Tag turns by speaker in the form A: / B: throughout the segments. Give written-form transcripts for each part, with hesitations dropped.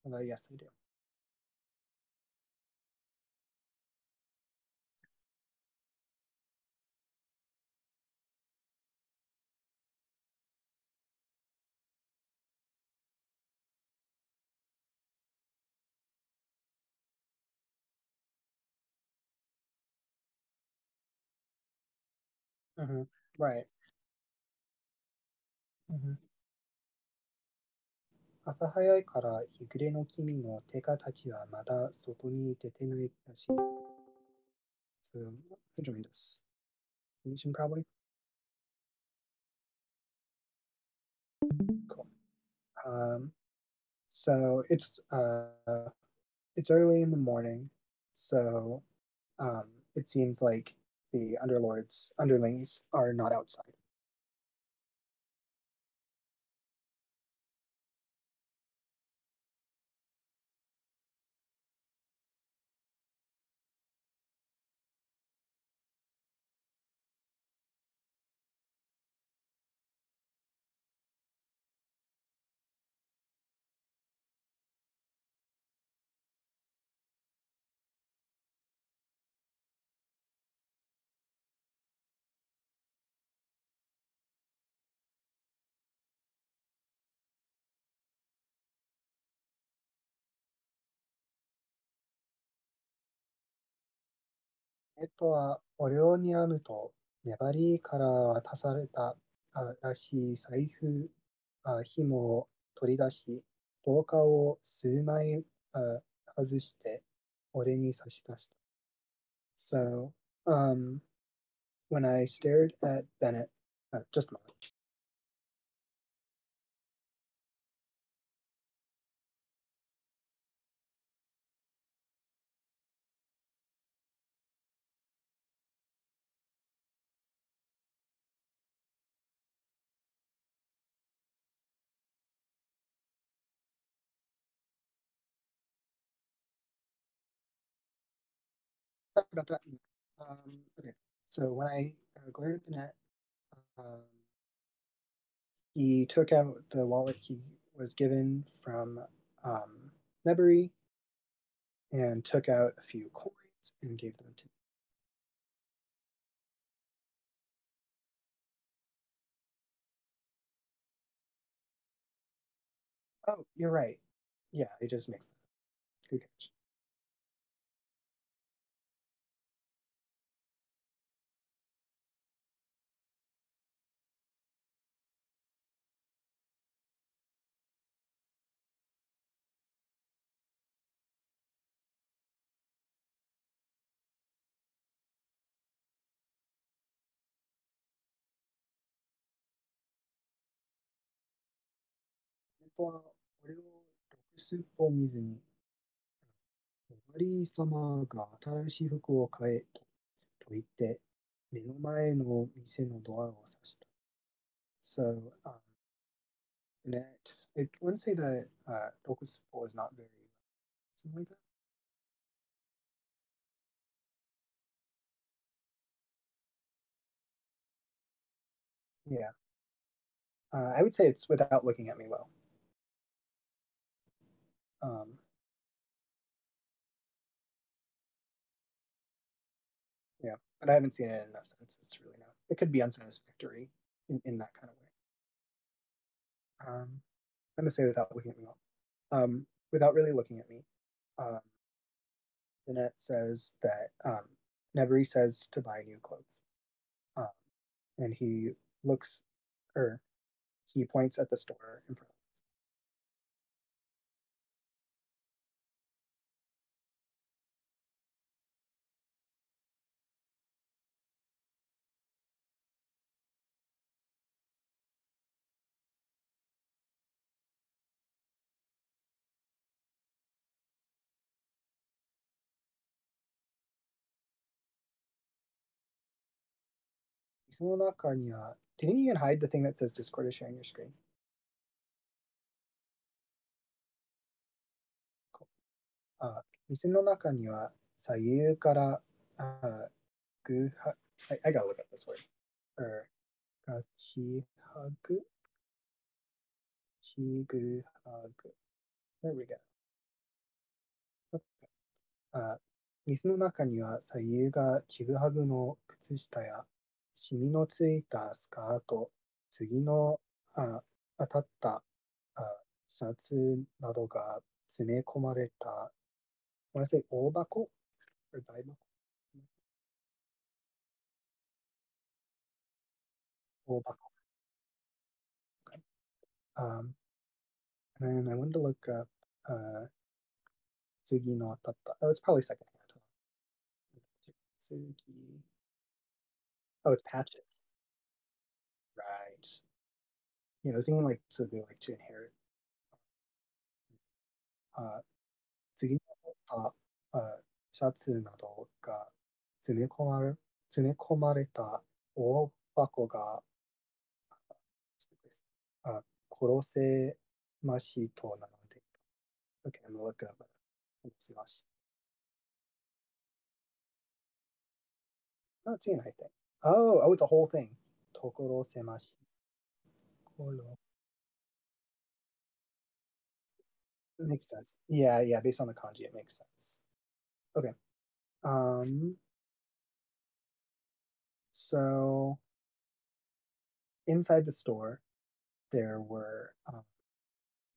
A: yes, I do. Hmm. Right. Hmm. 朝早いから日暮れの君の手下たちはまだ外に出てないらしい。So, enjoying this. Asian probably. Cool. Um, so it's early in the morning, so um, it seems like the underlings are not outside. お寮にあると、粘りから渡されたらしい財布、紐を取り出し、廊下を数枚外して、俺に差し出した。So, um, when I stared at Bennett, just a moment. Talk about that. Okay, so when I glared at Bennett, um, he took out the wallet he was given from um, Nebury and took out a few coins and gave them to me. Oh, you're right. Yeah, I just mixed them. Good catch. 本当は俺を六スッポを見ずに、おまり様が新しい服を買えと言って、目の前の店のドアを指した。So, it wouldn't say that Rokuspo is not very, something like that. Yeah. I would say it's without looking at me well. Um, yeah, but I haven't seen it in enough senses to really know. It could be unsatisfactory in that kind of way. I'm gonna say without looking at me well. Without really looking at me. Um, Jeanette says that Nebri says to buy new clothes. Um, and he looks, or he points at the store in front of us. その中には、do you think you can hide the thing that says Discord is sharing your screen? Cool. 店の中には左右からぐは、I gotta look up this word. がちはぐ、ちぐはぐ。There we go. あ水の中には左右がちぐはぐの靴下や、シミのついたスカート、次のあ当たったあシャツなどが詰め込まれた、ごめんなさい、大箱大箱大箱。Um, and I wanted to look up Tsugi no Atata. Oh, it's probably secondhand. Tsugi. Oh, it's patches. Right. I was thinking like Tsugi, like to inherit. Uh, 次にあシャツなどが詰め込まれた大箱があ殺せましとなので、Okay, I'm gonna look up. しまし Not seeing anything. Oh, it's a whole thing. ところせまし。ころ Makes sense. Yeah, yeah, based on the kanji, it makes sense. Okay. Um, so inside the store, there were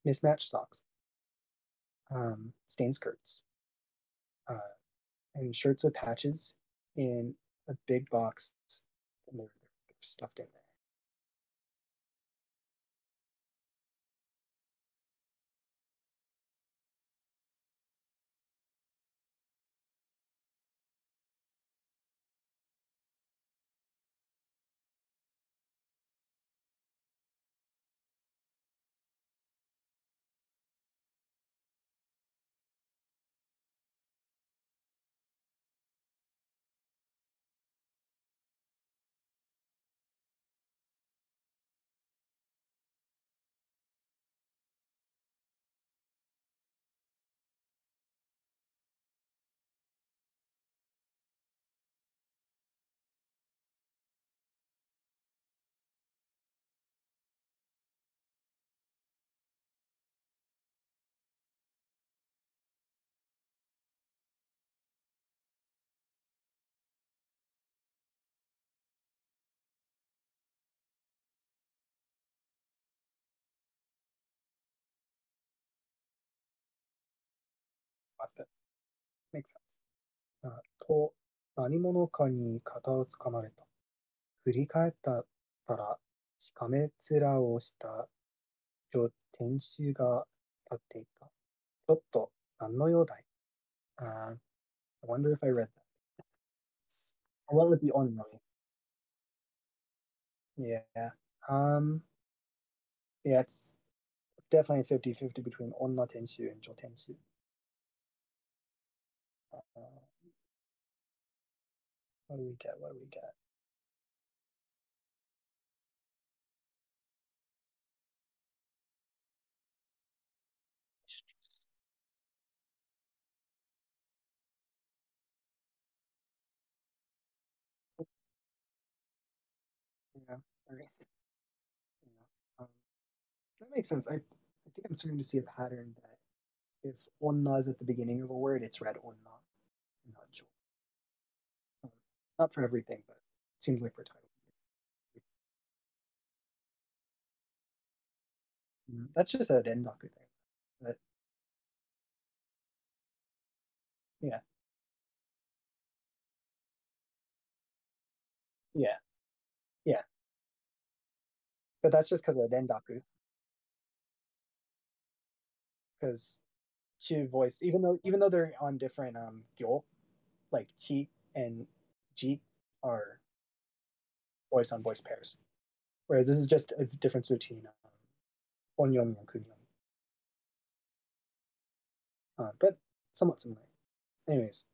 A: mismatched socks, stained skirts, uh, and shirts with patches in a big box, and they're stuffed in there. まず Makes sense. と、何者かに肩をつかまれた。振り返ったら、しかめ面をした女店主が立っていた。ちょっと、何の用だい I wonder if I read that. I went with the only. Yeah. Um, yeah, it's definitely 50-50 between onna tenshu and jo tenshu. What do we get? What do we get? Yeah. All right. Yeah. That makes sense. I think I'm starting to see a pattern that if onna is at the beginning of a word, it's read onna, not jo. Um, Not for everything, but it seems like for titles. That's just a rendaku thing. But yeah, yeah, yeah. But that's just because of rendaku. Because chi voice, even though they're on different gyo, like chi and ji are voice on voice pairs. Whereas this is just a difference between onyomi and kunyomi. But somewhat similar. Anyways,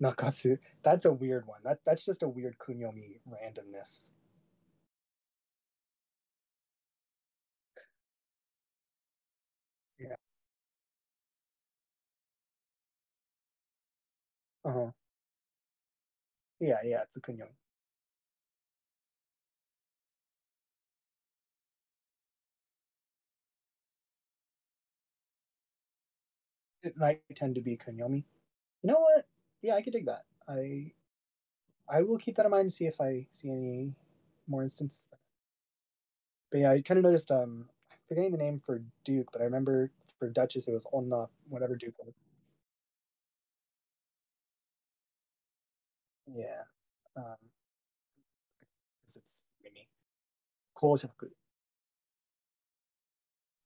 A: nakasu. That's a weird one. That's just a weird kunyomi randomness. Yeah. Uh-huh. Yeah, yeah, it's a kunyomi. it might tend to be kunyomi. You know what? Yeah, I could dig that. I will keep that in mind and see if I see any more instances. But yeah, I kind of noticed. I'm forgetting the name for Duke, but I remember for Duchess it was Onna, whatever Duke was. Yeah. Um, 'cause it's Mimi. 公爵.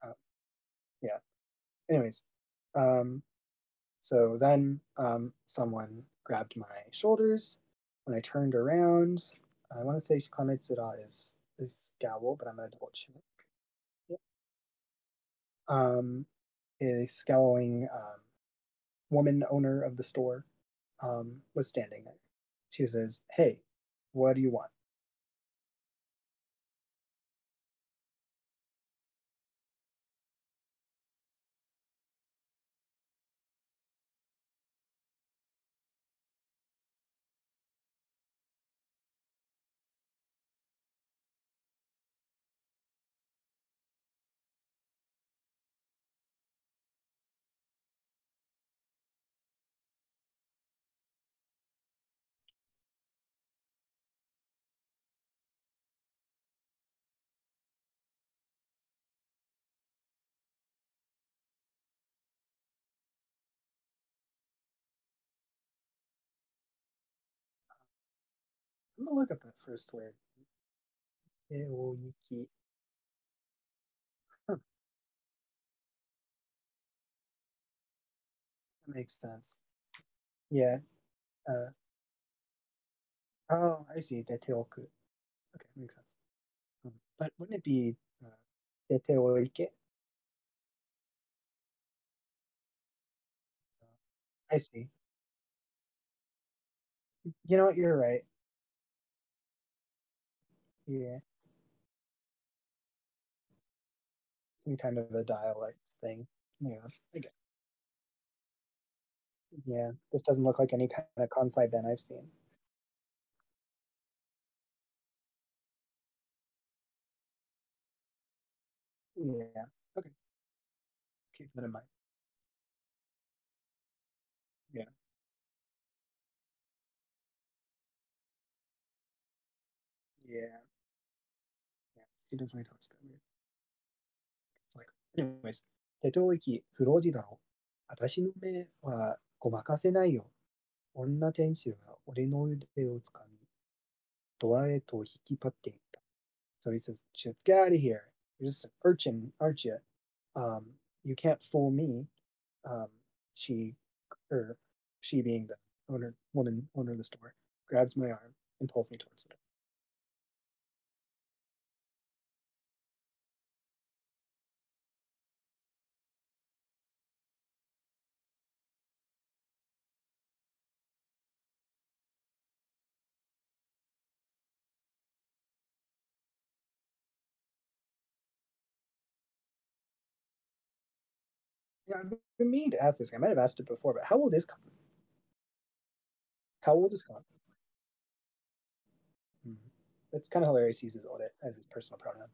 A: Uh, yeah. Anyways, um, so then someone grabbed my shoulders. When I turned around, I want to say Kametsura is Scowl, but I'm gonna double check. Yep. Um, a scowling woman owner of the store was standing there. She says, "Hey, what do you want?" I'm gonna look up that first word. Eoyuki. Huh, that makes sense. Yeah. Uh, oh, I see. Deteoku. Okay, makes sense. But wouldn't it be deteoike? I see. You know what? You're right. Yeah, some kind of a dialect thing. Yeah, I get. Yeah, this doesn't look like any kind of Kansai Ben I've seen. Yeah. Okay, keep that in mind. Yeah. Yeah. Yeah. She definitely talks about it. It's like, anyways. 手領域不老児だろ。私の目はごまかせないよ。女店主が俺の腕をつかみ、ドアへと引き張っていった。So he says, "Just get out of here. You're just an urchin, aren't you? You can't fool me." Um, she, or she being the owner of the store, grabs my arm and pulls me towards the door. Yeah, I've been meaning to ask this. I might have asked it before, but how old is Khan? How old is Khan? Hmm. It's kind of hilarious he uses audit as his personal pronoun.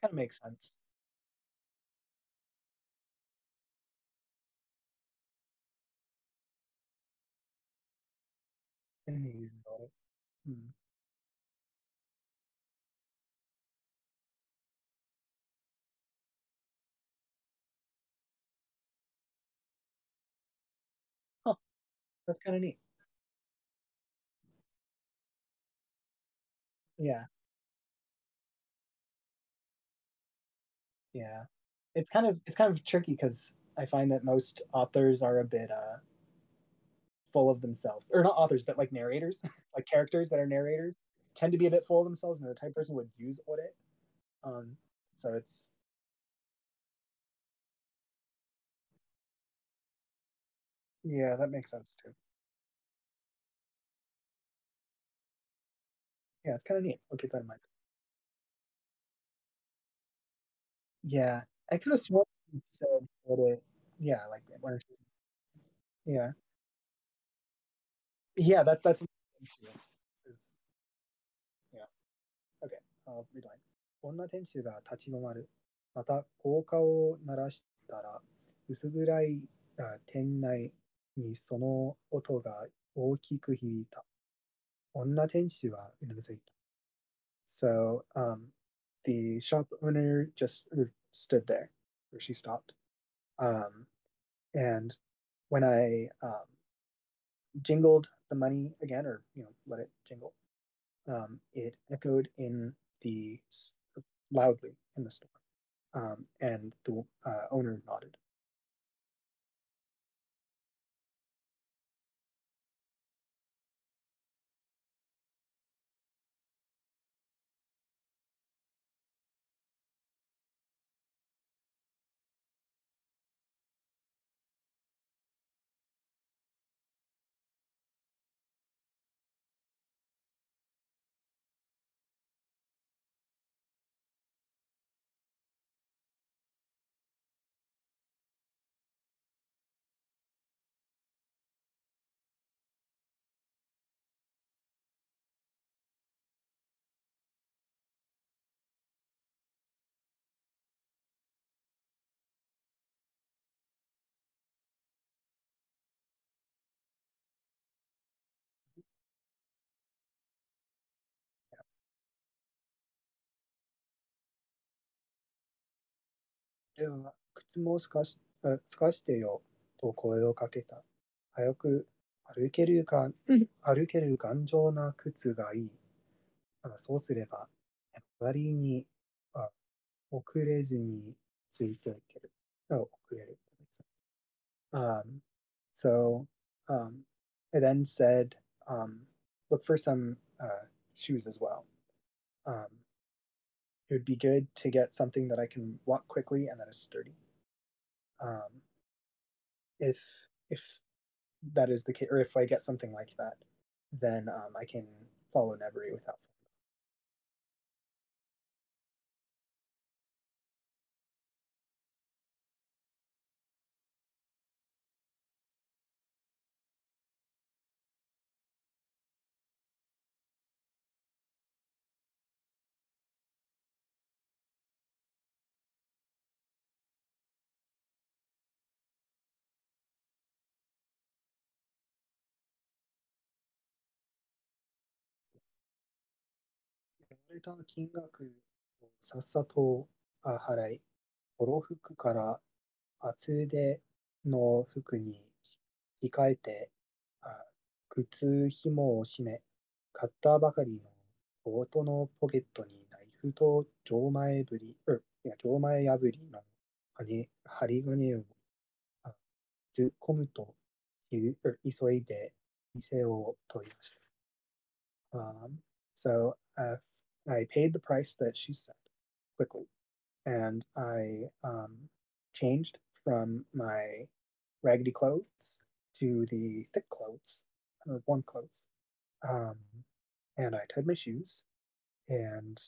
A: Kind of makes sense. And he uses audit. Hmm. Huh, that's kind of neat. Yeah, yeah. It's kind of tricky because I find that most authors are a bit full of themselves, or not authors, but like narrators, like characters that are narrators tend to be a bit full of themselves, and the type of person would use audit. Um, so it's yeah, that makes sense too. Yeah, it's kind of neat. I'll keep that in mind. Yeah, I could have sworn he said that it. Yeah, like yeah, yeah. That's yeah. Okay. Read line. 女天使が立ち止まる。また、効果を鳴らしたら、薄暗い店内にその音が大きく響いた。女天使はうなずいた。So, the shop owner just stood there, or she stopped. Um, and when I jingled the money again, or let it jingle, it echoed in the loudly in the store, and the owner nodded. では、靴も透かしてよと声をかけた。早く歩ける頑丈な靴がいい。そうすれば、割に遅れずについていける。遅れる。Um, so I then said, look for some shoes as well. Um, it would be good to get something that I can walk quickly and that is sturdy. Um, if if that is the case, or if I get something like that, then I can follow Nevery without. 言われた金額をさっさと払い、ボロ服から厚手の服に着替えて、あ靴紐を締め、買ったばかりのコートのポケットにナイフと錠前破りの針金をあ突っ込むと、急いで店を取りました。So I paid the price that she said quickly, and I changed from my raggedy clothes to the thick clothes, warm clothes. Um, and I tied my shoes, and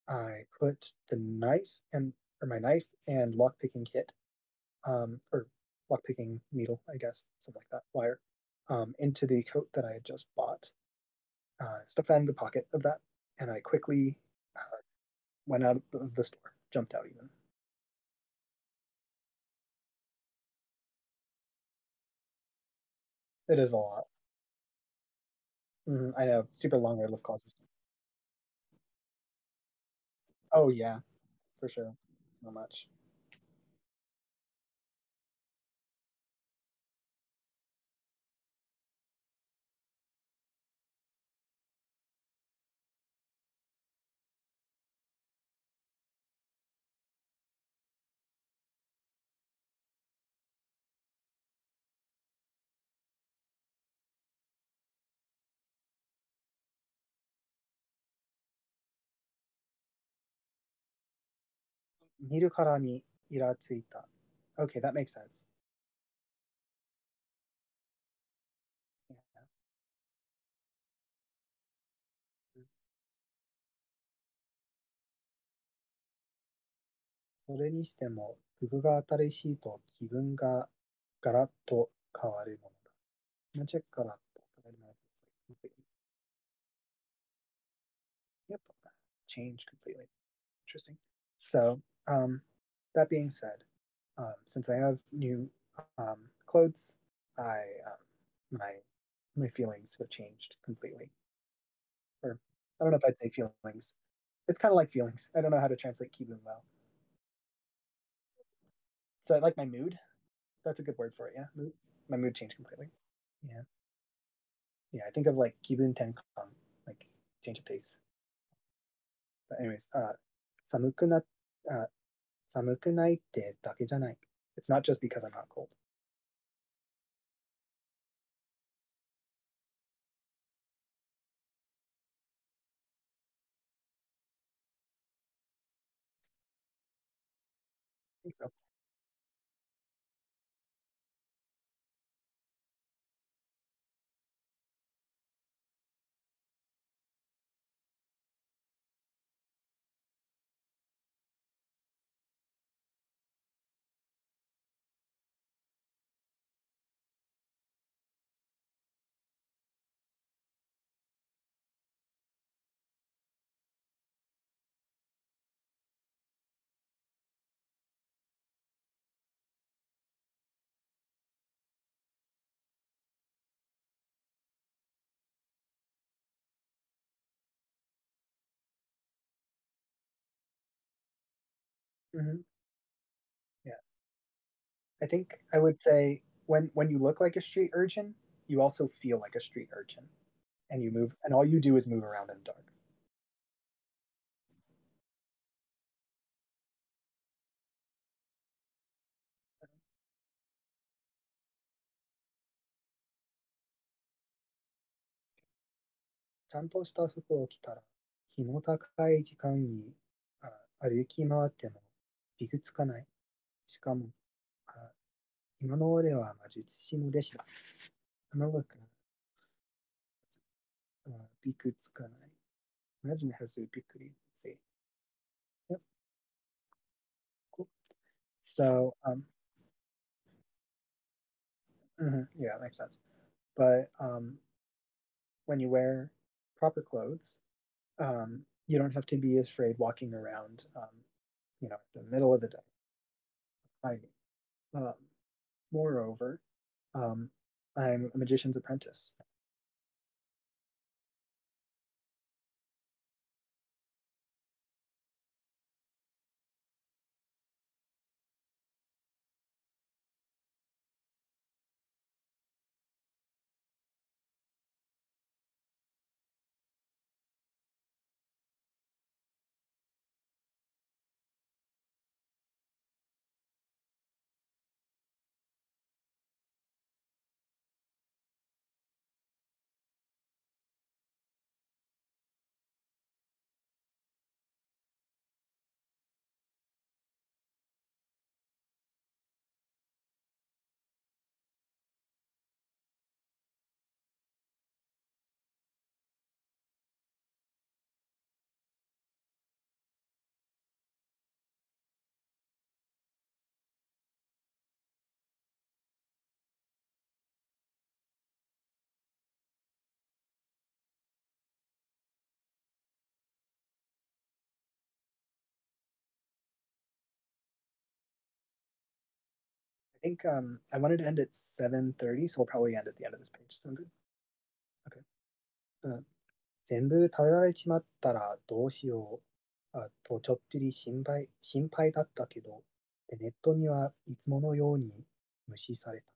A: I put the knife and or my knife and lockpicking kit, or lockpicking needle, I guess, something like that, wire, into the coat that I had just bought. Stuffed that in the pocket of that, and I quickly went out of the store, jumped out even. It is a lot. I know, super long airlift causes. Oh yeah, for sure. So much. 見るからにイラついた。Okay, that makes sense. Yeah. それにしても、具が新しいと気分がガラッと変わるものだ。Magic ガラッと変わるもの。Yep, change completely. Interesting. So, that being said, since I have new clothes, my my feelings have changed completely. Or I don't know if I'd say feelings. It's kind of like feelings. I don't know how to translate kibun well. So I like my mood. That's a good word for it. Yeah, mood. My mood changed completely. Yeah, yeah. I think of like kibun tenkan, like change of pace. But anyways, 寒くな、寒くないってだけじゃない。It's not just because I'm not cold. いいですよ。Mhm. Yeah. I think I would say when you look like a street urchin, you also feel like a street urchin, and you move, and all you do is move around in the dark. ちゃんとした服を着たら、日の高い時間に歩き回ってもびくつかない。しかも、あ今の俺は魔術師の弟子だ。Look, びくつかない。Imagine it has to be びっくり。Let's see. Yep, cool. So, yeah, that makes sense. But when you wear proper clothes, you don't have to be afraid walking around, in the middle of the day. Hiding. Um, Moreover, um, I'm a magician's apprentice. I think I wanted to end at 7:30, so we'll probably end at the end of this page. Sound good? Okay. 全部食べられちまったらどうしよう。ちょっぴり心配だったけど、でネットにはいつものように無視された。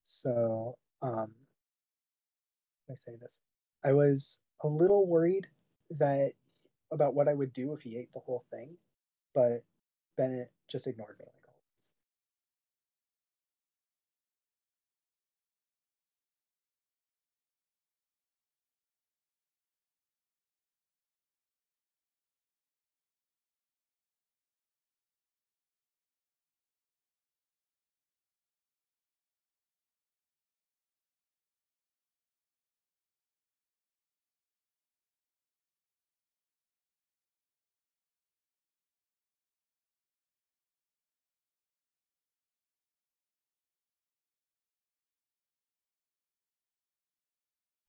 A: So, I say this. I was a little worried that about what I would do if he ate the whole thing, but Bennett just ignored me like always.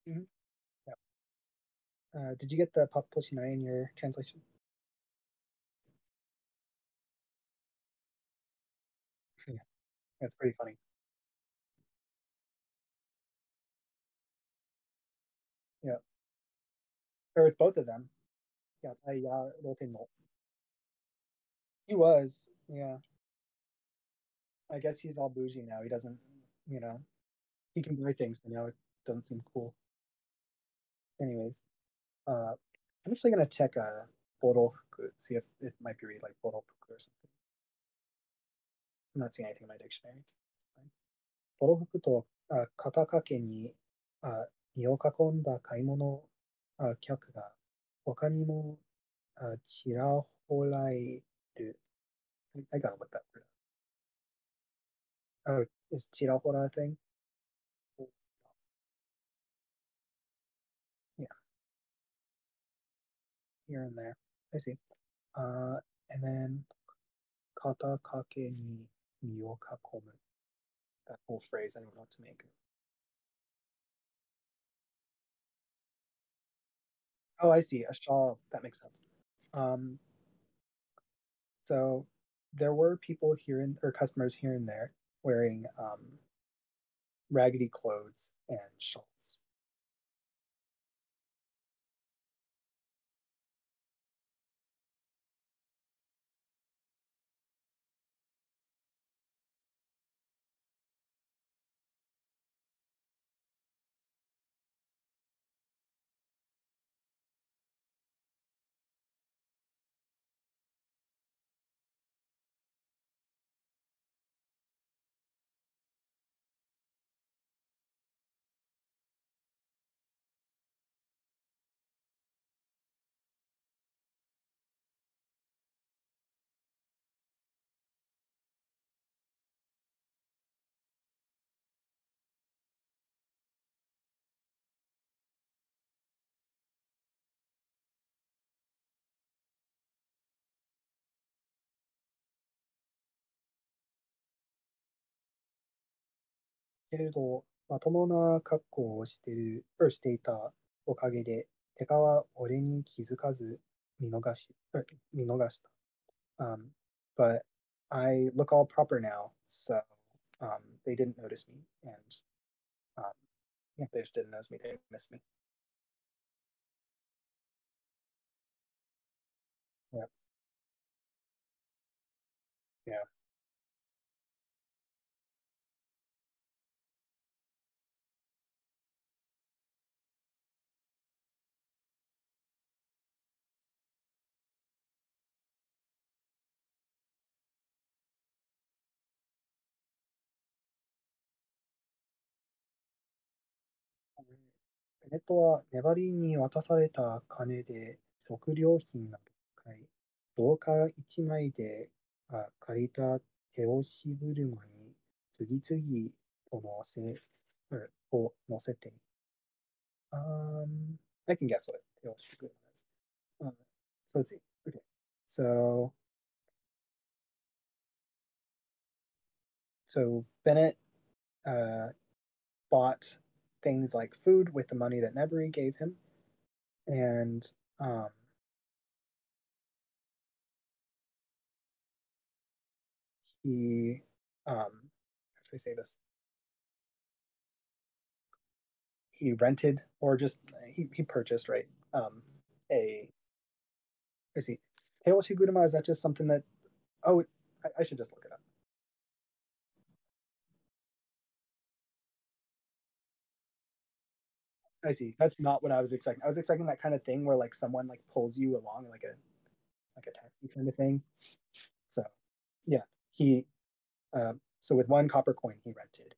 A: Mhm. Yeah. Did you get the Patoshinai in your translation? Yeah, that's pretty funny. Yeah. Or it's both of them. Yeah, Rotenno. He was. Yeah. I guess he's all bougie now. He doesn't, you know, he can buy things, so now it doesn't seem cool. Anyways, I'm actually gonna check Borofuku, see if it might be read like Borofuku or something. I'm not seeing anything in my dictionary. Borofuku と肩掛けに身を囲んだ買い物客が他にもちらほらいる。I gotta look that word up. Oh, is ちらほらa thing? Yeah, here and there. I see. Uh, and then 肩掛けに身を囲む. That whole phrase, I don't know what to make. Oh, I see. A shawl. That makes sense. Um, so there were people here or customers here and there wearing raggedy clothes and shawls. けれど、まともな格好をしていたおかげで、手カは俺に気づかず見逃した。But I look all proper now, so they didn't notice me, and um, yeah, they just didn't notice me. They missed me. Yeah, yeah.ベネットは粘りに渡された金で食料品などを買い、廊下一枚で借りた手押し車に次々と乗せて、I can guess what 手押し車is. So let's see. Okay. So, so Bennett uh, bought things like food with the money that Nebri gave him, and um, he how should I say this? He rented or just he purchased, right? A I see. Heiwashi Guruma, is that just something that oh I should just look it up. I see. That's not what I was expecting. I was expecting that kind of thing where like someone like pulls you along like a taxi kind of thing. So yeah, he so with one copper coin he rented.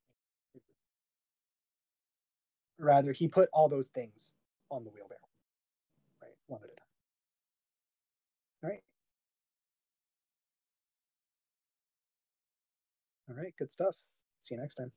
A: Rather, he put all those things on the wheelbarrow, right? One at a time. All right. All right. Good stuff. See you next time.